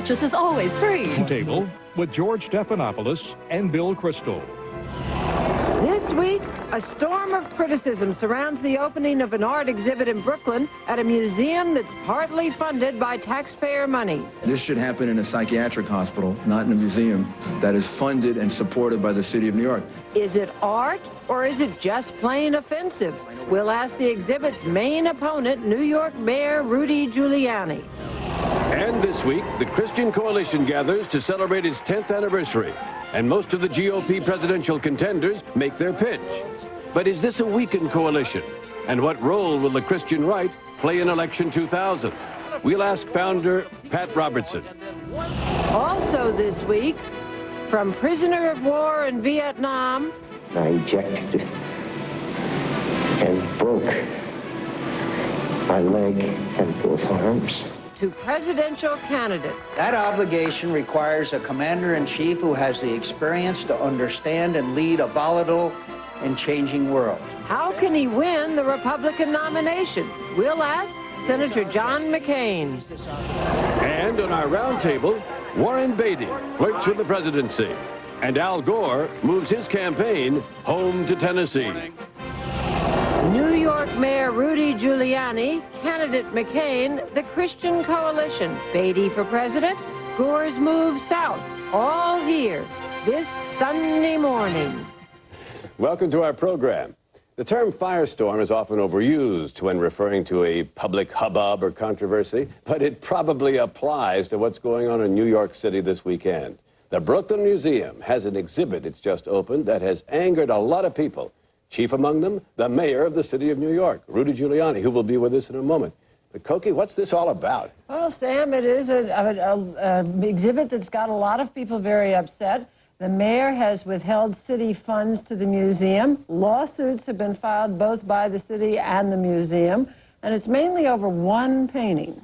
purchase is always free. Table with George Stephanopoulos and Bill Crystal. This week, a storm of criticism surrounds the opening of an art exhibit in Brooklyn at a museum that's partly funded by taxpayer money. This should happen in a psychiatric hospital, not in a museum that is funded and supported by the city of New York. Is it art, or is it just plain offensive? We'll ask the exhibit's main opponent, New York Mayor Rudy Giuliani. And this week, the Christian Coalition gathers to celebrate its 10th anniversary. And most of the GOP presidential contenders make their pitch. But is this a weakened coalition? And what role will the Christian right play in election 2000? We'll ask founder Pat Robertson. Also this week, from prisoner of war in Vietnam, I ejected and broke my leg and both arms. to presidential candidate. That obligation requires a commander-in-chief who has the experience to understand and lead a volatile and changing world. How can he win the Republican nomination? We'll ask Senator John McCain. And on our roundtable, Warren Beatty flirts with the presidency, and Al Gore moves his campaign home to Tennessee. New York Mayor Rudy Giuliani, candidate McCain, the Christian Coalition, Beatty for president, Gore's move south, all here this Sunday morning. Welcome to our program. The term firestorm is often overused when referring to a public hubbub or controversy, but it probably applies to what's going on in New York City this weekend. The Brooklyn Museum has an exhibit it's just opened that has angered a lot of people. Chief among them, the mayor of the city of New York, Rudy Giuliani, who will be with us in a moment. But, Cokie, what's this all about? Well, Sam, it is an exhibit that's got a lot of people very upset. The mayor has withheld city funds to the museum. Lawsuits have been filed both by the city and the museum, and it's mainly over one painting.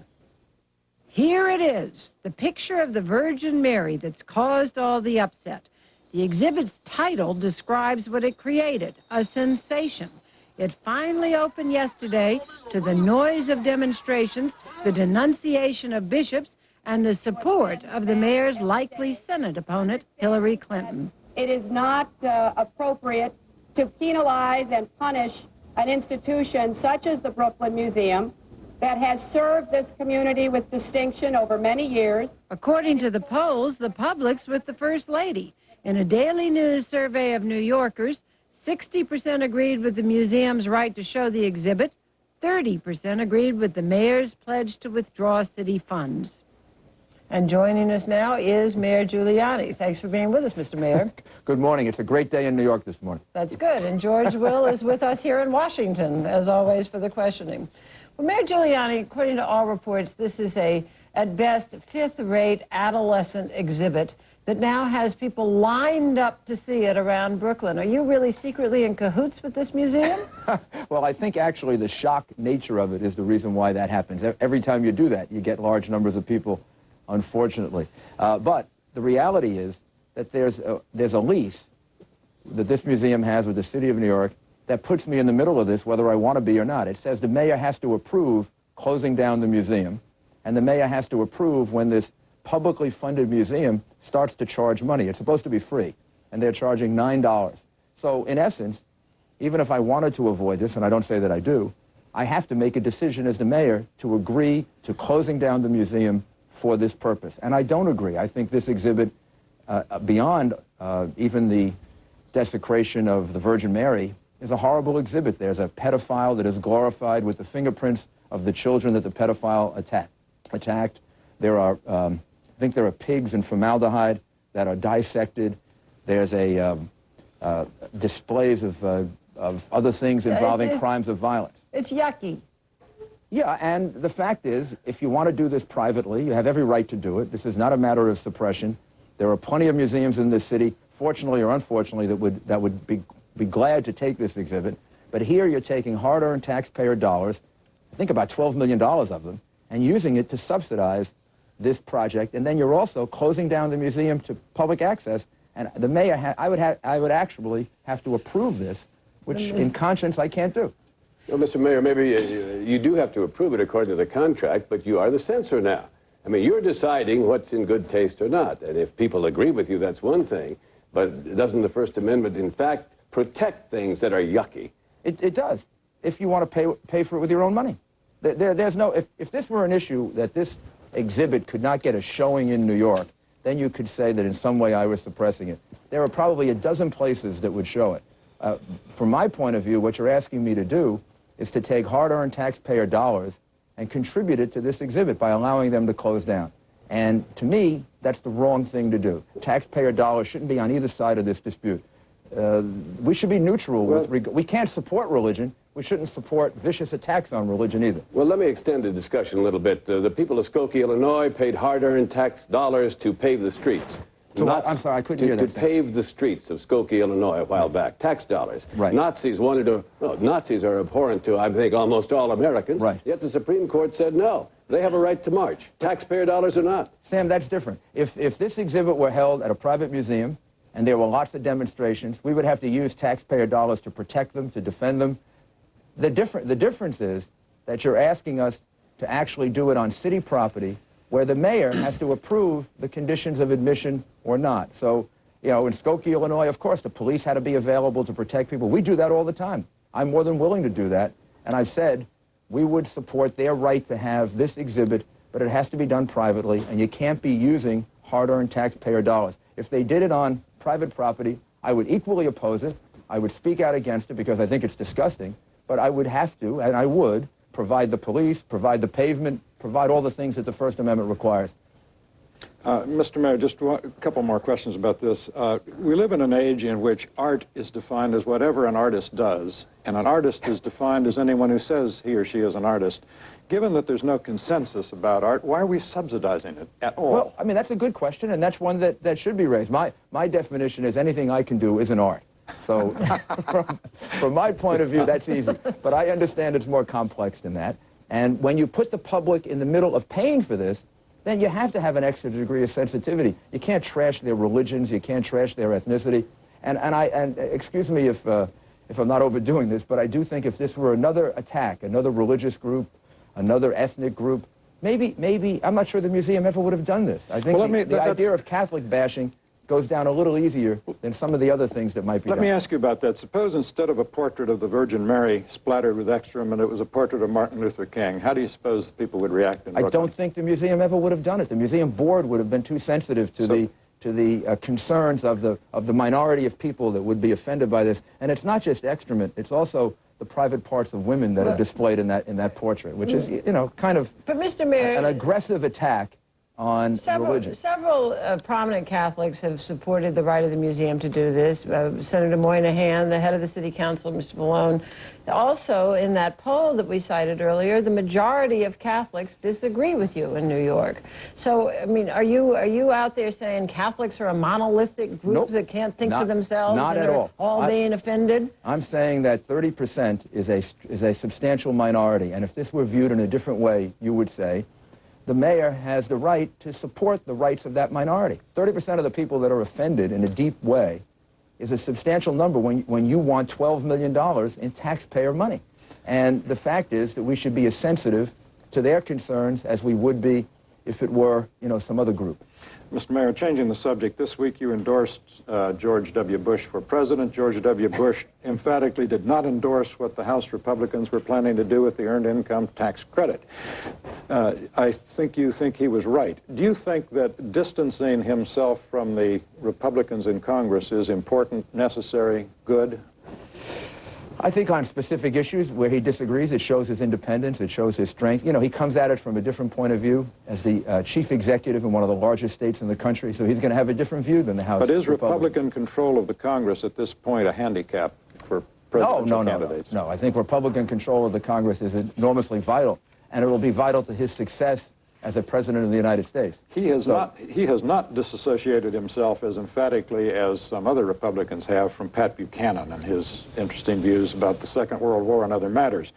Here it is, the picture of the Virgin Mary that's caused all the upset. The exhibit's title describes what it created, a sensation. It finally opened yesterday to the noise of demonstrations, the denunciation of bishops, and the support of the mayor's likely Senate opponent, Hillary Clinton. It is not appropriate to penalize and punish an institution such as the Brooklyn Museum that has served this community with distinction over many years. According to the polls, the public's with the First Lady. In a Daily News survey of New Yorkers, 60% agreed with the museum's right to show the exhibit, 30% agreed with the mayor's pledge to withdraw city funds. And joining us now is Mayor Giuliani. Thanks for being with us, Mr. Mayor. Good morning. It's a great day in New York this morning. That's good. And George Will is with us here in Washington, as always, for the questioning. Well, Mayor Giuliani, according to all reports, this is at best, fifth-rate adolescent exhibit that now has people lined up to see it around Brooklyn. Are you really secretly in cahoots with this museum? Well, I think actually the shock nature of it is the reason why that happens. Every time you do that, you get large numbers of people, unfortunately. But the reality is that there's a lease that this museum has with the city of New York that puts me in the middle of this, whether I want to be or not. It says the mayor has to approve closing down the museum, and the mayor has to approve when this publicly funded museum starts to charge money. It's supposed to be free, and they're charging $9. So, in essence, even if I wanted to avoid this, and I don't say that I do, I have to make a decision as the mayor to agree to closing down the museum for this purpose. And I don't agree. I think this exhibit, beyond even the desecration of the Virgin Mary, is a horrible exhibit. There's a pedophile that is glorified with the fingerprints of the children that the pedophile attacked. There are, I think there are pigs in formaldehyde that are dissected. There's displays of other things involving crimes of violence. It's yucky. Yeah, and the fact is, if you want to do this privately, you have every right to do it. This is not a matter of suppression. There are plenty of museums in this city, fortunately or unfortunately, that would be glad to take this exhibit. But here you're taking hard-earned taxpayer dollars, I think about $12 million of them, and using it to subsidize this project, and then you're also closing down the museum to public access. And the mayor, I would actually have to approve this, which in conscience I can't do. Well, Mr. Mayor, maybe you do have to approve it according to the contract, but you are the censor now. I mean, you're deciding what's in good taste or not. And if people agree with you, that's one thing. But doesn't the First Amendment, in fact, protect things that are yucky? It does, if you want to pay for it with your own money. There's no, if this were an issue that this exhibit could not get a showing in New York, then you could say that in some way I was suppressing it. There are probably a dozen places that would show it. From my point of view, what you're asking me to do is to take hard-earned taxpayer dollars and contribute it to this exhibit by allowing them to close down. And to me, that's the wrong thing to do. Taxpayer dollars shouldn't be on either side of this dispute. We should be neutral. We can't support religion. We shouldn't support vicious attacks on religion either. Well, let me extend the discussion a little bit. The people of Skokie, Illinois paid hard-earned tax dollars to pave the streets. I'm sorry, I couldn't hear that. To pave the streets of Skokie, Illinois a while back. Tax dollars. Right. Nazis are abhorrent to, I think, almost all Americans. Right. Yet the Supreme Court said no. They have a right to march. Taxpayer dollars or not. Sam, that's different. If this exhibit were held at a private museum and there were lots of demonstrations, we would have to use taxpayer dollars to protect them, to defend them. The difference is that you're asking us to actually do it on city property where the mayor has to approve the conditions of admission or not. So, you know, in Skokie, Illinois, of course, the police had to be available to protect people. We do that all the time. I'm more than willing to do that. And I've said we would support their right to have this exhibit, but it has to be done privately, and you can't be using hard-earned taxpayer dollars. If they did it on private property, I would equally oppose it. I would speak out against it because I think it's disgusting, but I would have to, and I would, provide the police, provide the pavement, provide all the things that the First Amendment requires. Mr. Mayor, just a couple more questions about this. We live in an age in which art is defined as whatever an artist does, and an artist is defined as anyone who says he or she is an artist. Given that there's no consensus about art, why are we subsidizing it at all? Well, I mean, that's a good question, and that's one that should be raised. My definition is anything I can do is an art. So from my point of view, that's easy. But I understand it's more complex than that. And when you put the public in the middle of paying for this, then you have to have an extra degree of sensitivity. You can't trash their religions. You can't trash their ethnicity. And excuse me if I'm not overdoing this, but I do think if this were another attack, another religious group, another ethnic group, maybe I'm not sure the museum ever would have done this. I think the idea of Catholic bashing goes down a little easier than some of the other things that might be done. Let me ask you about that. Suppose instead of a portrait of the Virgin Mary splattered with excrement, it was a portrait of Martin Luther King. How do you suppose people would react in Brooklyn? I don't think the museum ever would have done it. The museum board would have been too sensitive to the concerns of the minority of people that would be offended by this. And it's not just excrement; it's also the private parts of women that are displayed in that portrait, which is, you know, kind of But Mr. Mayor, an aggressive attack on religion. Several prominent Catholics have supported the right of the museum to do this. Senator Moynihan, the head of the city council, Mr. Malone. Also, in that poll that we cited earlier, the majority of Catholics disagree with you in New York. So, I mean, are you out there saying Catholics are a monolithic group Nope. that can't think for themselves? Not and at are all. being offended? I'm saying that 30% is a substantial minority, and if this were viewed in a different way, you would say the mayor has the right to support the rights of that minority. 30% of the people that are offended in a deep way is a substantial number when you want $12 million in taxpayer money. And the fact is that we should be as sensitive to their concerns as we would be if it were, you know, some other group. Mr. Mayor, changing the subject, this week you endorsed George W. Bush for president. George W. Bush emphatically did not endorse what the House Republicans were planning to do with the Earned Income Tax Credit. I think you think he was right. Do you think that distancing himself from the Republicans in Congress is important, necessary, good? I think on specific issues where he disagrees, it shows his independence, it shows his strength. You know, he comes at it from a different point of view as the chief executive in one of the largest states in the country, so he's going to have a different view than the House. But is Republican control of the Congress at this point a handicap for presidential candidates? No, I think Republican control of the Congress is enormously vital, and it will be vital to his success as a president of the United States. He has not disassociated himself as emphatically as some other Republicans have from Pat Buchanan and his interesting views about the Second World War and other matters.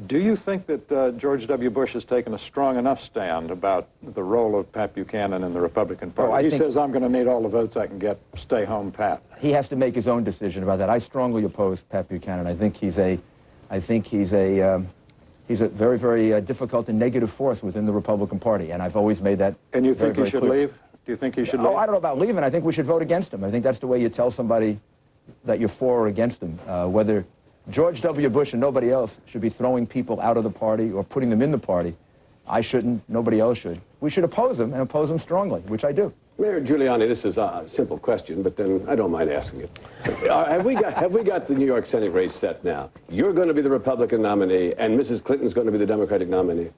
Do you think that George W. Bush has taken a strong enough stand about the role of Pat Buchanan in the Republican Party? He says, I'm going to need all the votes I can get. Stay home, Pat. He has to make his own decision about that. I strongly oppose Pat Buchanan. I think he's He's a very, very difficult and negative force within the Republican Party, and I've always made that And you very, think he very should clear. leave? Do you think he should leave? Oh, I don't know about leaving. I think we should vote against him. I think that's the way you tell somebody that you're for or against him. Whether George W. Bush and nobody else should be throwing people out of the party or putting them in the party. I shouldn't. Nobody else should. We should oppose him and oppose him strongly, which I do. Mayor Giuliani, this is a simple question, but then I don't mind asking it. Have we got the New York Senate race set now? You're going to be the Republican nominee, and Mrs. Clinton's going to be the Democratic nominee.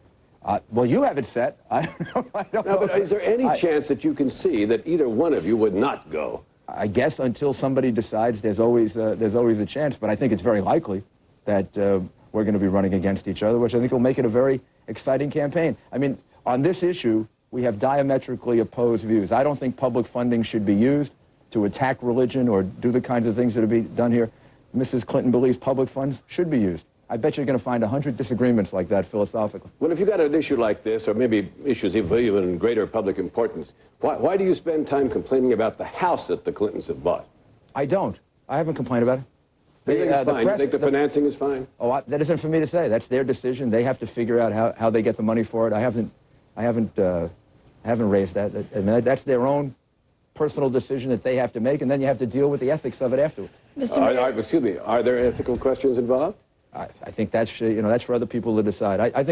Well, you have it set. I don't know. No, but is there any chance that you can see that either one of you would not go? I guess until somebody decides, there's always a chance. But I think it's very likely that we're going to be running against each other, which I think will make it a very exciting campaign. I mean, on this issue, we have diametrically opposed views. I don't think public funding should be used to attack religion or do the kinds of things that are being done here. Mrs. Clinton believes public funds should be used. I bet you're going to find 100 disagreements like that philosophically. Well, if you got an issue like this, or maybe issues even greater public importance, why do you spend time complaining about the house that the Clintons have bought? I don't. I haven't complained about it. You think it's fine? You think the financing is fine? Oh, that isn't for me to say. That's their decision. They have to figure out how they get the money for it. I haven't raised that. I mean, that's their own personal decision that they have to make, and then you have to deal with the ethics of it afterwards. Excuse me. Are there ethical questions involved? I think that's that's for other people to decide. I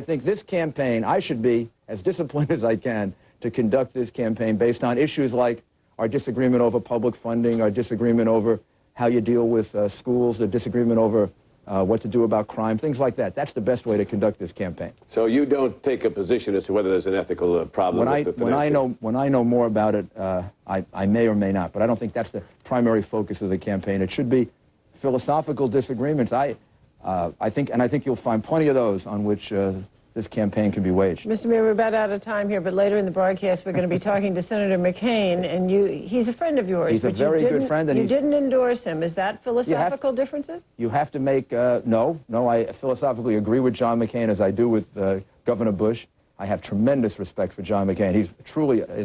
think this campaign, I should be as disciplined as I can to conduct this campaign based on issues like our disagreement over public funding, our disagreement over how you deal with schools, the disagreement over what to do about crime, things like that. That's the best way to conduct this campaign. So you don't take a position as to whether there's an ethical problem with the financing? When I know more about it, I may or may not, but I don't think that's the primary focus of the campaign. It should be philosophical disagreements. I think you'll find plenty of those on which this campaign can be waged. Mr. Mayor, we're about out of time here, but later in the broadcast, we're going to be talking to Senator McCain, and he's a friend of yours. He's a very good friend, and you didn't endorse him. Is that philosophical differences? You have to make, no, I philosophically agree with John McCain as I do with Governor Bush. I have tremendous respect for John McCain. He's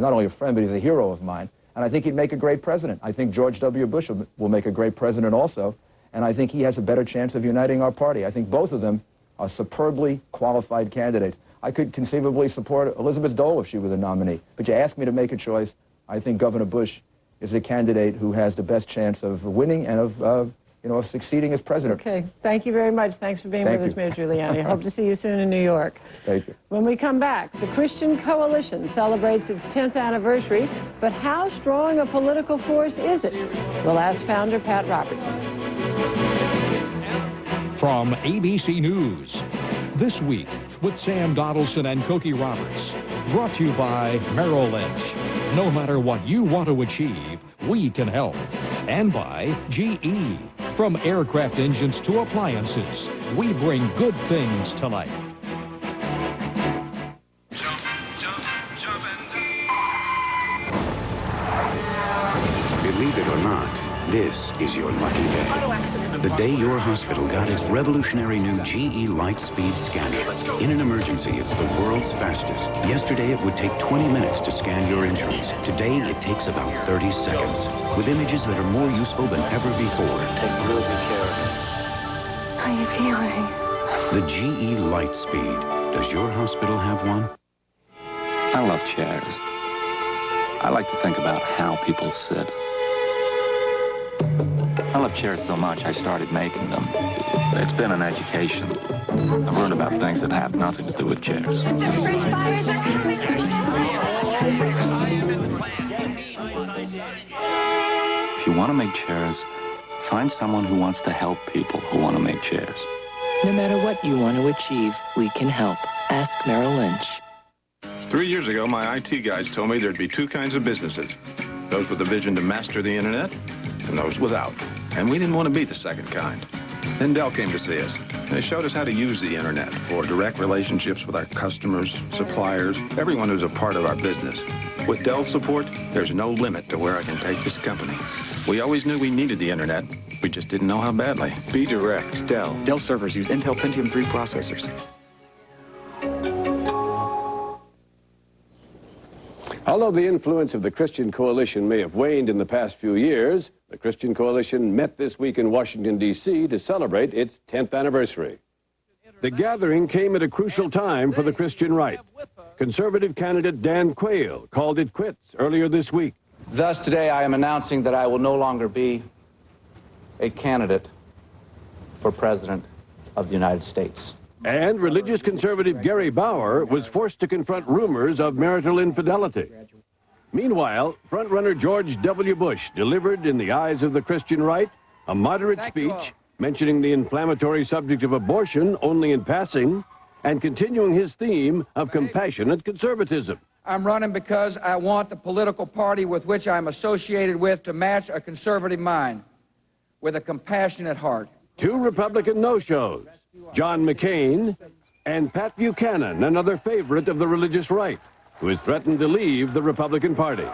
not only a friend, but he's a hero of mine, and I think he'd make a great president. I think George W. Bush will make a great president also, and I think he has a better chance of uniting our party. I think both of them are superbly qualified candidates. I could conceivably support Elizabeth Dole if she were the nominee. But you ask me to make a choice, I think Governor Bush is a candidate who has the best chance of winning and of succeeding as president. Okay. Thank you very much. Thanks for being with us, Mayor Giuliani. I hope to see you soon in New York. Thank you. When we come back, the Christian Coalition celebrates its 10th anniversary, but how strong a political force is it? We'll ask founder Pat Robertson. From ABC News, This Week with Sam Donaldson and Cokie Roberts. Brought to you by Merrill Lynch. No matter what you want to achieve, we can help. And by GE. From aircraft engines to appliances, we bring good things to life. Jump, jump, jump and Believe it or not, this is your lucky day. The day your hospital got its revolutionary new GE Lightspeed scanner. In an emergency, it's the world's fastest. Yesterday, it would take 20 minutes to scan your injuries. Today, it takes about 30 seconds. With images that are more useful than ever before. Take real good care of him. How are you feeling? The GE Lightspeed. Does your hospital have one? I love chairs. I like to think about how people sit. I love chairs so much I started making them. It's been an education. I've learned about things that have nothing to do with chairs. The fridge fires are coming. If you want to make chairs, find someone who wants to help people who want to make chairs. No matter what you want to achieve, we can help. Ask Merrill Lynch. 3 years ago, my IT guys told me there'd be two kinds of businesses. Those with a vision to master the internet, and those without. And we didn't want to be the second kind. Then Dell came to see us. They showed us how to use the internet for direct relationships with our customers, suppliers, everyone who's a part of our business. With Dell's support, there's no limit to where I can take this company. We always knew we needed the internet. We just didn't know how badly. Be direct. Dell. Dell servers use Intel Pentium 3 processors. Although the influence of the Christian Coalition may have waned in the past few years, the Christian Coalition met this week in Washington, D.C. to celebrate its 10th anniversary. The gathering came at a crucial time for the Christian right. Conservative candidate Dan Quayle called it quits earlier this week. Thus, today I am announcing that I will no longer be a candidate for President of the United States. And religious conservative Gary Bauer was forced to confront rumors of marital infidelity. Meanwhile, frontrunner George W. Bush delivered, in the eyes of the Christian right, a moderate speech mentioning the inflammatory subject of abortion only in passing and continuing his theme of compassionate conservatism. I'm running because I want the political party with which I'm associated with to match a conservative mind with a compassionate heart. 2 Republican no-shows, John McCain and Pat Buchanan, another favorite of the religious right, who has threatened to leave the Republican Party.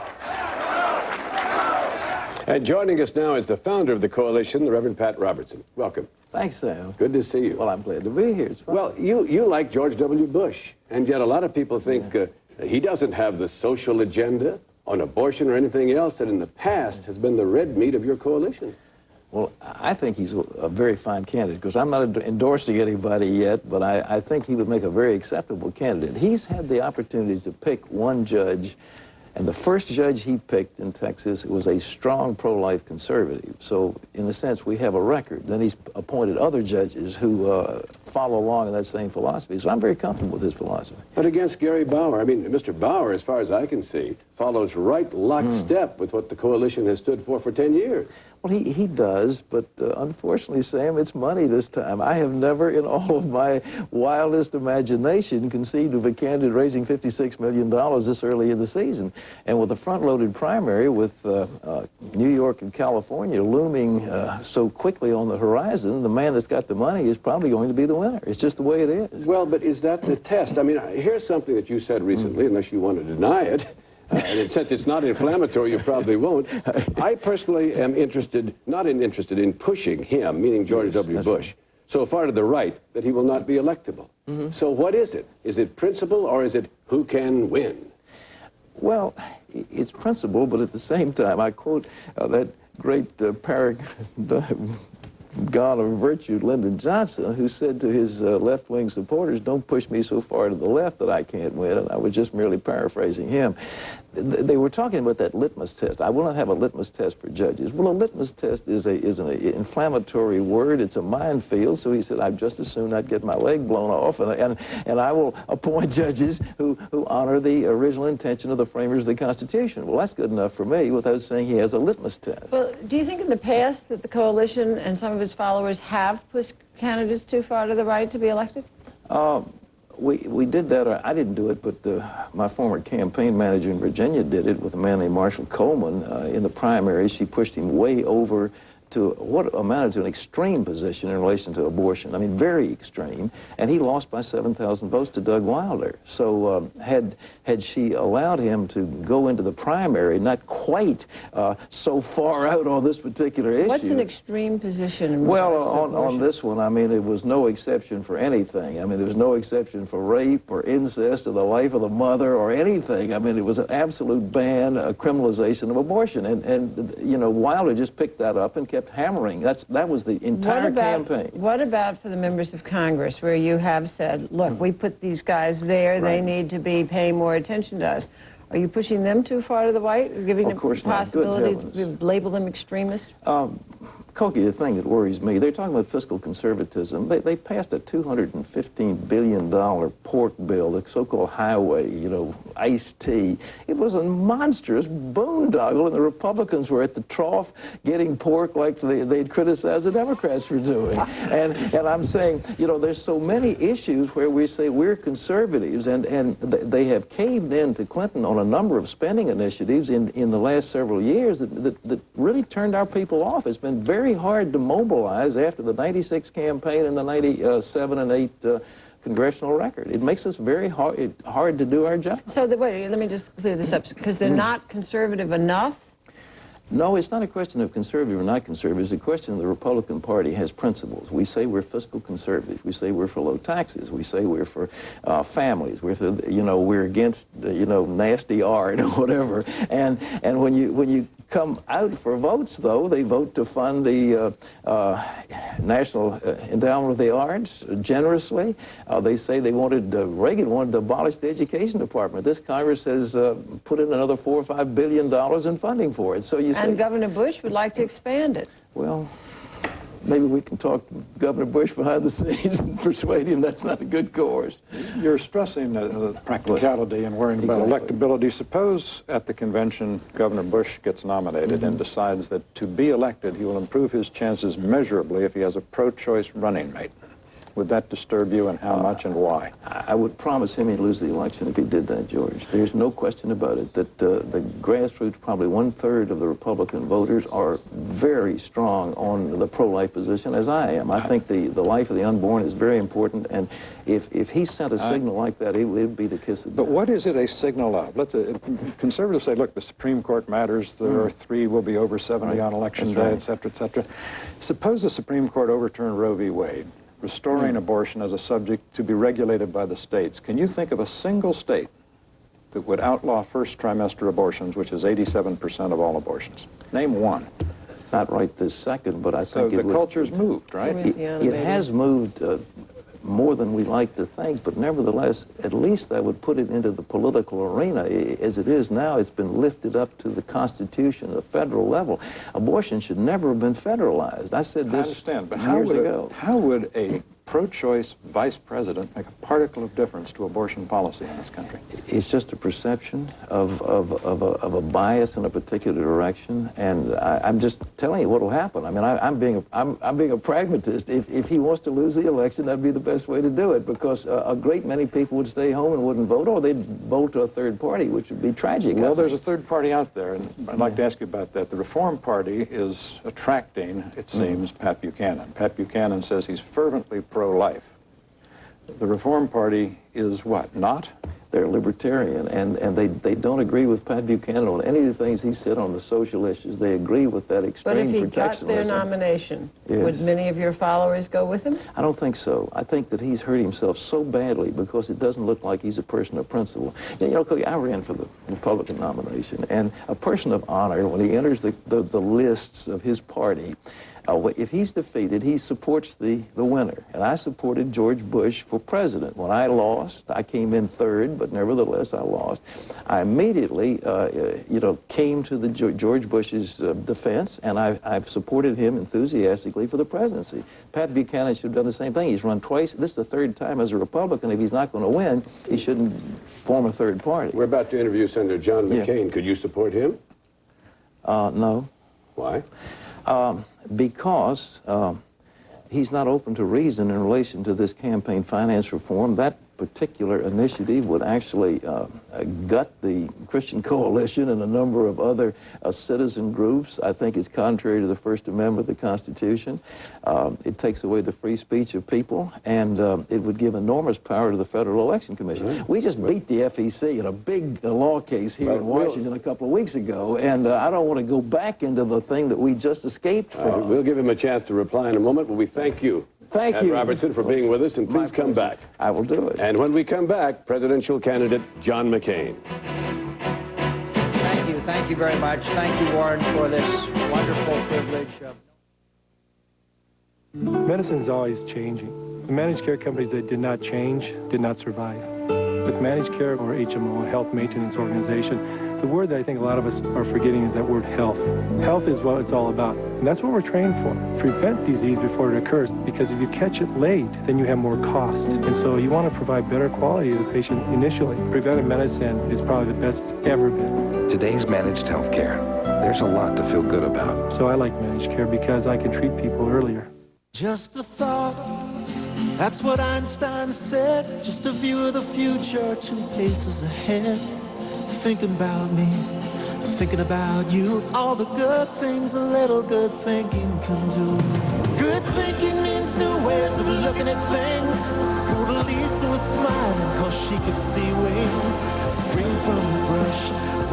And joining us now is the founder of the coalition, the Reverend Pat Robertson. Welcome. Thanks, Sam. Good to see you. Well, I'm glad to be here. It's fun. Well, you like George W. Bush, and yet a lot of people think he doesn't have the social agenda on abortion or anything else that in the past has been the red meat of your coalition. Well, I think he's a very fine candidate, because I'm not endorsing anybody yet, but I think he would make a very acceptable candidate. He's had the opportunity to pick one judge, and the first judge he picked in Texas was a strong pro-life conservative. So, in a sense, we have a record. Then he's appointed other judges who follow along in that same philosophy. So I'm very comfortable with his philosophy. But against Gary Bauer, I mean, Mr. Bauer, as far as I can see, follows right lockstep with what the coalition has stood for 10 years. Well, he does, but unfortunately, Sam, it's money this time. I have never, in all of my wildest imagination, conceived of a candidate raising $56 million this early in the season. And with a front-loaded primary with New York and California looming so quickly on the horizon, the man that's got the money is probably going to be the winner. It's just the way it is. Well, but is that the test? I mean, here's something that you said recently, unless you want to deny it. And since it's not inflammatory, you probably won't. I personally am not interested in pushing him, meaning George W. Bush, so far to the right that he will not be electable. So what is it? Is it principle, or is it who can win? Well, it's principle, but at the same time, I quote that great paragon of virtue, Lyndon Johnson, who said to his left-wing supporters, "Don't push me so far to the left that I can't win." And I was just merely paraphrasing him. They were talking about that litmus test. I will not have a litmus test for judges. Well, a litmus test is an inflammatory word. It's a minefield. So he said, I'd just as soon not get my leg blown off, and I will appoint judges who honor the original intention of the framers of the Constitution. Well, that's good enough for me without saying he has a litmus test. Well, do you think in the past that the coalition and some of its followers have pushed candidates too far to the right to be elected? We did that. I didn't do it, but my former campaign manager in Virginia did it with a man named Marshall Coleman. In the primaries, she pushed him way over to what amounted to an extreme position in relation to abortion. I mean, very extreme. And he lost by 7,000 votes to Doug Wilder. So had she allowed him to go into the primary, not quite so far out on this particular issue. What's an extreme position? Well, on this one, I mean, it was no exception for anything. I mean, there was no exception for rape or incest or the life of the mother or anything. I mean, it was an absolute ban, a criminalization of abortion. And you know, Wilder just picked that up and kept hammering. That was the entire campaign. What about for the members of Congress, where you have said, look, we put these guys there, they need to be paying more attention to us? Are you pushing them too far to the right, giving them the possibility to label them extremists? Cokie, the thing that worries me, they're talking about fiscal conservatism. They passed a $215 billion pork bill, the so-called highway, you know, iced tea. It was a monstrous boondoggle, and the Republicans were at the trough getting pork like they'd criticize the Democrats for doing. And I'm saying, you know, there's so many issues where we say we're conservatives, and they have caved in to Clinton on a number of spending initiatives in the last several years that really turned our people off. It's been very hard to mobilize after the 96 campaign and the 97 and 8 congressional record. It makes us very hard to do our job. So, wait, let me just clear this up, because they're not conservative enough? No, it's not a question of conservative or not conservative. It's a question the Republican Party has principles. We say we're fiscal conservative. We say we're for low taxes. We say we're for families. We're for, you know, we're against, you know, nasty art or whatever. And when you come out for votes, though. They vote to fund the National Endowment of the Arts generously. They say they wanted, Reagan wanted to abolish the Education Department. This Congress has put in another $4 or $5 billion in funding for it. So you say, and Governor Bush would like to expand it. well, maybe we can talk to Governor Bush behind the scenes and persuade him that's not a good course. You're stressing the practicality and worrying about electability. Suppose at the convention Governor Bush gets nominated and decides that to be elected he will improve his chances measurably if he has a pro-choice running mate. Would that disturb you, and how much and why? I would promise him he'd lose the election if he did that, George. There's no question about it that the grassroots, probably 1/3 of the Republican voters, are very strong on the pro-life position, as I am. I think the life of the unborn is very important, and if he sent a signal like that, it would be the kiss of death. But what is it a signal of? Conservatives say, look, the Supreme Court matters. There are 3, will be over 70 on Election Day, et cetera, et cetera. Suppose the Supreme Court overturned Roe v. Wade, restoring abortion as a subject to be regulated by the states. Can you think of a single state that would outlaw first trimester abortions, which is 87% of all abortions? Name one. Not right this second, but I think so the culture's moved, right? It has moved more than we like to think, but nevertheless, at least that would put it into the political arena. As it is now, it's been lifted up to the Constitution, the federal level. Abortion should never have been federalized. I said this I understand, but years ago. How would a pro-choice vice president make a particle of difference to abortion policy in this country? It's just a perception of a bias in a particular direction, and I'm just telling you what will happen. I mean, I'm being a pragmatist. If he wants to lose the election, that'd be the best way to do it, because a great many people would stay home and wouldn't vote, or they'd vote to a third party, which would be tragic. Well, there's a third party out there, and I'd like to ask you about that. The Reform Party is attracting, it seems, Pat Buchanan. Pat Buchanan says he's fervently pro-life. The Reform Party is what, not? They're libertarian, and they don't agree with Pat Buchanan on any of the things he said on the social issues. They agree with that extreme protectionism. But if he got their nomination, would many of your followers go with him? I don't think so. I think that he's hurt himself so badly because it doesn't look like he's a person of principle. You know, Cookie, I ran for the Republican nomination, and a person of honor, when he enters the lists of his party, if he's defeated, he supports the winner. And I supported George Bush for president. When I lost, I came in third, but nevertheless I lost. I immediately, came to the George Bush's defense, and I've supported him enthusiastically for the presidency. Pat Buchanan should have done the same thing. He's run twice. This is the third time as a Republican. If he's not going to win, he shouldn't form a third party. We're about to interview Senator John McCain. Could you support him? No. Why? Because he's not open to reason in relation to this campaign finance reform. That particular initiative would actually gut the Christian Coalition and a number of other citizen groups. I think it's contrary to the First Amendment of the Constitution. It takes away the free speech of people, and it would give enormous power to the Federal Election Commission. We just beat the FEC in a big law case here in Washington a couple of weeks ago, and I don't want to go back into the thing that we just escaped from. We'll give him a chance to reply in a moment, but we thank you. Thank you, Robertson, for being with us, and please come back. I will do it. And when we come back, presidential candidate John McCain. Thank you very much. Thank you, Warren, for this wonderful privilege. Medicine's always changing. The managed care companies that did not change did not survive. With managed care, or HMO, a health maintenance organization, the word that I think a lot of us are forgetting is that word health. Health is what it's all about, and that's what we're trained for. Prevent disease before it occurs, because if you catch it late, then you have more cost. And so you want to provide better quality to the patient initially. Preventive medicine is probably the best it's ever been. Today's managed health care, there's a lot to feel good about. So I like managed care because I can treat people earlier. Just a thought, that's what Einstein said. Just a view of the future, 2 paces ahead. Thinking about me, thinking about you, all the good things a little good thinking can do. Good thinking means new ways of looking at things. Mona Lisa was smiling cause she could see wings spring from the brush.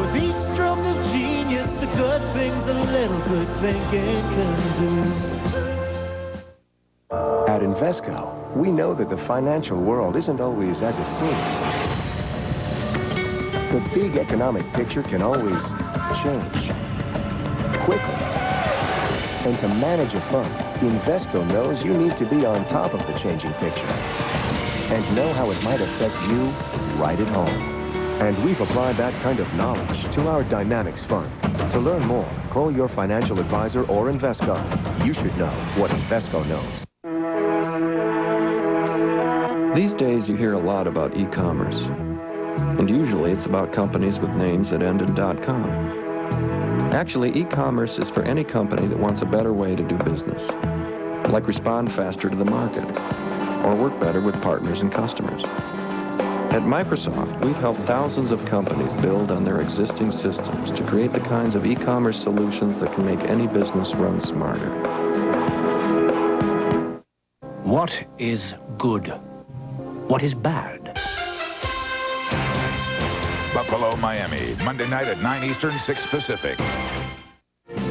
With each stroke of genius, the good things a little good thinking can do. At Invesco, we know that the financial world isn't always as it seems. The big economic picture can always change. quickly. And to manage a fund, Invesco knows you need to be on top of the changing picture and know how it might affect you right at home. And we've applied that kind of knowledge to our Dynamics Fund. To learn more, call your financial advisor or Invesco. You should know what Invesco knows. These days you hear a lot about e-commerce. And usually it's about companies with names that end in .com. Actually, e-commerce is for any company that wants a better way to do business, like respond faster to the market, or work better with partners and customers. At Microsoft, we've helped thousands of companies build on their existing systems to create the kinds of e-commerce solutions that can make any business run smarter. What is good? What is bad? Buffalo, Miami, Monday night at 9 Eastern, 6 Pacific.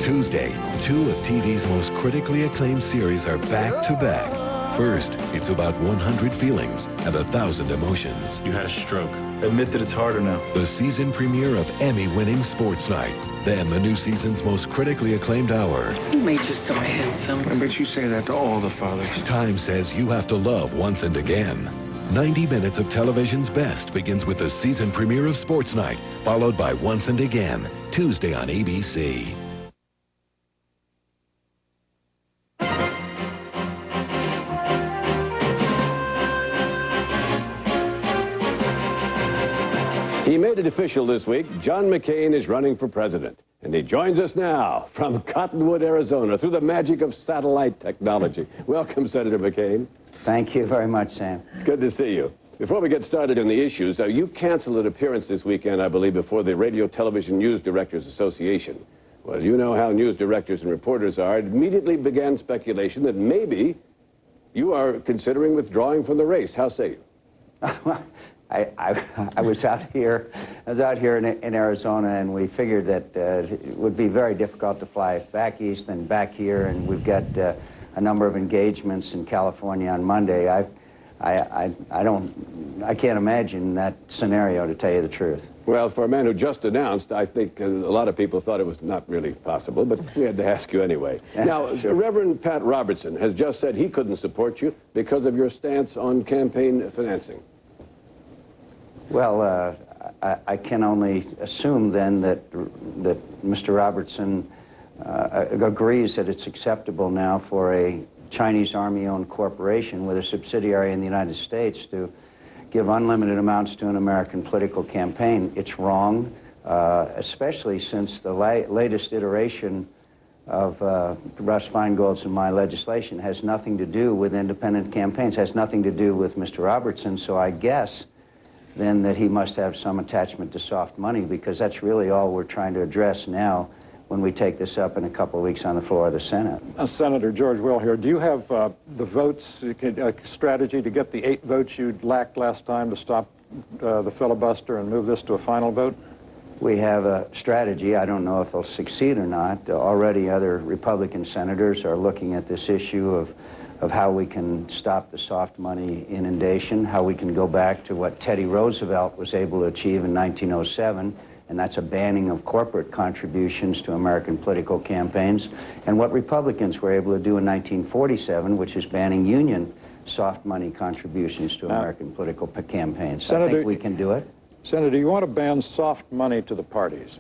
Tuesday, 2 of TV's most critically acclaimed series are back-to-back. First, it's about 100 feelings and 1,000 emotions. You had a stroke. Admit that it's harder now. The season premiere of Emmy-winning Sports Night. Then the new season's most critically acclaimed hour. Who made you so handsome? I bet you say that to all the fathers. Time says you have to love once and again. 90 minutes of television's best begins with the season premiere of Sports Night, followed by Once and Again, Tuesday on ABC. He made it official this week. John McCain is running for president. And he joins us now from Cottonwood, Arizona, through the magic of satellite technology. Welcome, Senator McCain. Thank you very much, Sam. It's good to see you. Before we get started on the issues, you canceled an appearance this weekend, I believe, before the Radio Television News Directors Association. Well, you know how news directors and reporters are. It immediately began speculation that maybe you are considering withdrawing from the race. How say you? I was out here in Arizona, and we figured that it would be very difficult to fly back east and back here, and we've got a number of engagements in California on Monday. I can't imagine that scenario, to tell you the truth. Well, for a man who just announced, I think a lot of people thought it was not really possible, but we had to ask you anyway. Now, Sure. Reverend Pat Robertson has just said he couldn't support you because of your stance on campaign financing. Well, I can only assume then that Mr. Robertson agrees that it's acceptable now for a Chinese army-owned corporation with a subsidiary in the United States to give unlimited amounts to an American political campaign. It's wrong, especially since the latest iteration of Russ Feingold's and my legislation has nothing to do with independent campaigns, has nothing to do with Mr. Robertson, so I guess then that he must have some attachment to soft money, because that's really all we're trying to address now when we take this up in a couple of weeks on the floor of the Senate. Senator George Will here. Do you have the votes, strategy to get the 8 votes you lacked last time to stop the filibuster and move this to a final vote? We have a strategy. I don't know if it'll succeed or not. Already other Republican senators are looking at this issue of how we can stop the soft money inundation, how we can go back to what Teddy Roosevelt was able to achieve in 1907, and that's a banning of corporate contributions to American political campaigns, and what Republicans were able to do in 1947, which is banning union soft money contributions to American political campaigns. Senator, I think we can do it. Senator, you want to ban soft money to the parties.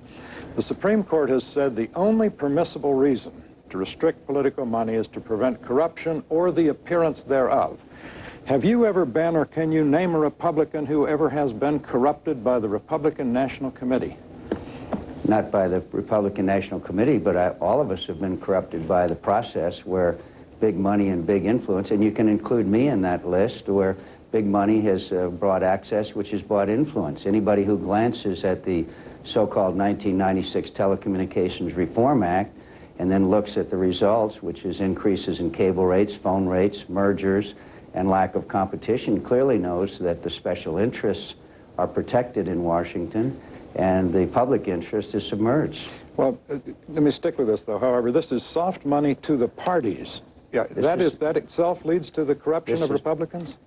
The Supreme Court has said the only permissible reason to restrict political money is to prevent corruption or the appearance thereof. Have you ever been, or can you name a Republican who ever has been corrupted by the Republican National Committee? Not by the Republican National Committee, but all of us have been corrupted by the process where big money and big influence, and you can include me in that list, where big money has brought access, which has brought influence. Anybody who glances at the so-called 1996 Telecommunications Reform Act and then looks at the results, which is increases in cable rates, phone rates, mergers, and lack of competition, clearly knows that the special interests are protected in Washington and the public interest is submerged. Well, let me stick with this, though. However, this is soft money to the parties. Yeah, that itself leads to the corruption of Republicans?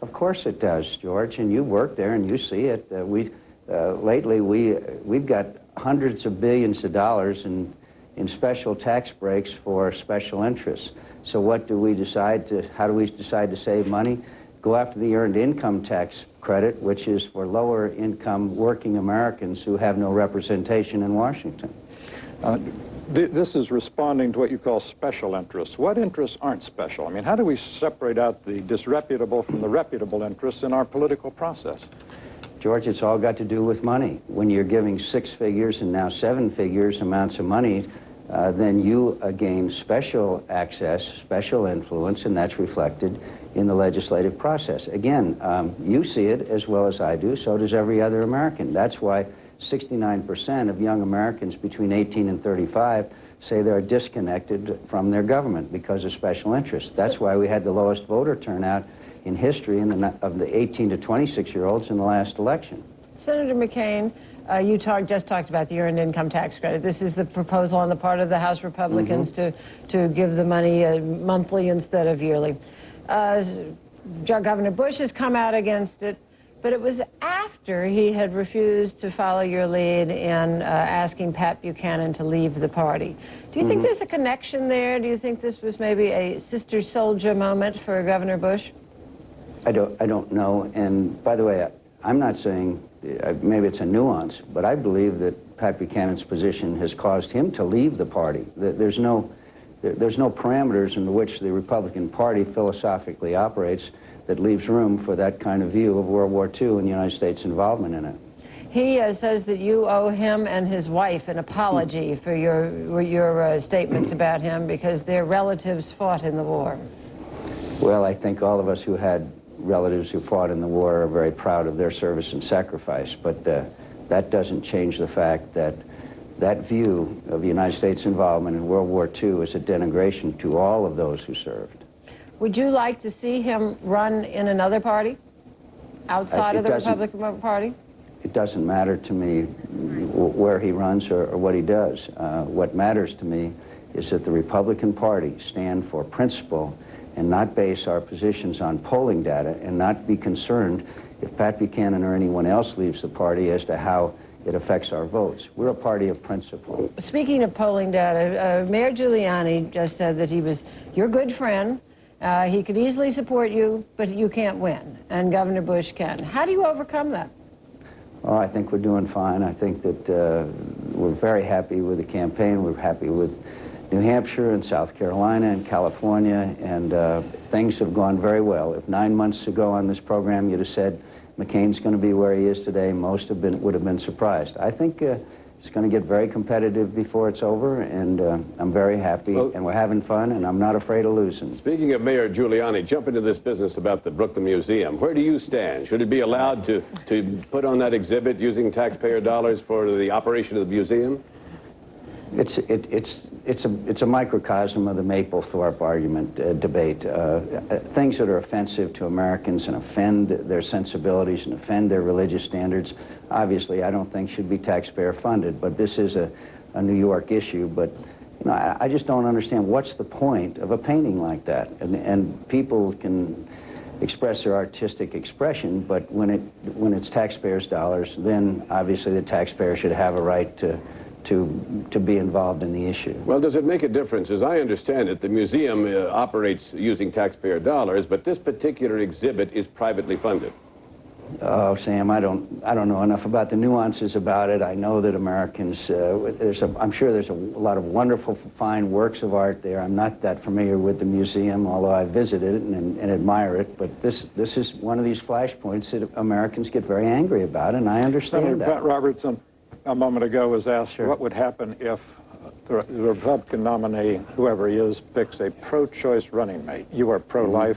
Of course it does, George, and you work there and you see it. Lately we've got hundreds of billions of dollars in in special tax breaks for special interests. So what do we decide to, how do we decide to save money? Go after the earned income tax credit, which is for lower income working Americans who have no representation in Washington. This is responding to what you call special interests. What interests aren't special? I mean, how do we separate out the disreputable from the reputable interests in our political process? George, it's all got to do with money. When you're giving 6 figures and now 7 figures amounts of money, then you gain special access, special influence, and that's reflected in the legislative process. Again, you see it as well as I do, so does every other American. That's why 69% of young Americans between 18 and 35 say they're disconnected from their government because of special interests. That's why we had the lowest voter turnout in history of the 18 to 26-year-olds in the last election. Senator McCain, you just talked about the earned income tax credit. This is the proposal on the part of the House Republicans to give the money monthly instead of yearly. Governor Bush has come out against it, but it was after he had refused to follow your lead in asking Pat Buchanan to leave the party. Do you think there's a connection there? Do you think this was maybe a sister soldier moment for Governor Bush? I don't know, and by the way, I'm not saying, maybe it's a nuance, but I believe that Pat Buchanan's position has caused him to leave the party. There's no parameters in which the Republican Party philosophically operates that leaves room for that kind of view of World War II and the United States' involvement in it. He says that you owe him and his wife an apology for your statements about him because their relatives fought in the war. Well, I think all of us who had relatives who fought in the war are very proud of their service and sacrifice, but that doesn't change the fact that that view of the United States' involvement in World War II is a denigration to all of those who served. Would you like to see him run in another party outside of the Republican Party? It doesn't matter to me where he runs or what he does. What matters to me is that the Republican Party stand for principle and not base our positions on polling data and not be concerned if Pat Buchanan or anyone else leaves the party as to how it affects our votes. We're a party of principle. Speaking of polling data, Mayor Giuliani just said that he was your good friend. He could easily support you, but you can't win, and Governor Bush can. How do you overcome that? Oh, I think we're doing fine. I think that we're very happy with the campaign. We're happy with New Hampshire and South Carolina and California, and things have gone very well. If 9 months ago on this program you'd have said McCain's going to be where he is today, most would have been surprised. I think it's going to get very competitive before it's over, and I'm very happy, and we're having fun, and I'm not afraid of losing. Speaking of Mayor Giuliani, jump into this business about the Brooklyn Museum. Where do you stand? Should it be allowed to put on that exhibit using taxpayer dollars for the operation of the museum? It's a microcosm of the Mapplethorpe argument debate. Things that are offensive to Americans and offend their sensibilities and offend their religious standards, obviously I don't think should be taxpayer funded, but this is a New York issue. But you know, I just don't understand what's the point of a painting like that. And people can express their artistic expression, but when it's taxpayers' dollars, then obviously the taxpayer should have a right to be involved in the issue. Well, does it make a difference? As I understand it, the museum operates using taxpayer dollars, but this particular exhibit is privately funded. Oh, Sam, I don't know enough about the nuances about it. I know that Americans, I'm sure there's a lot of wonderful, fine works of art there. I'm not that familiar with the museum, although I visited it and admire it. But this is one of these flashpoints that Americans get very angry about, and I understand that. Pat Robertson a moment ago was asked what would happen if the Republican nominee, whoever he is, picks a pro-choice running mate. You are pro-life.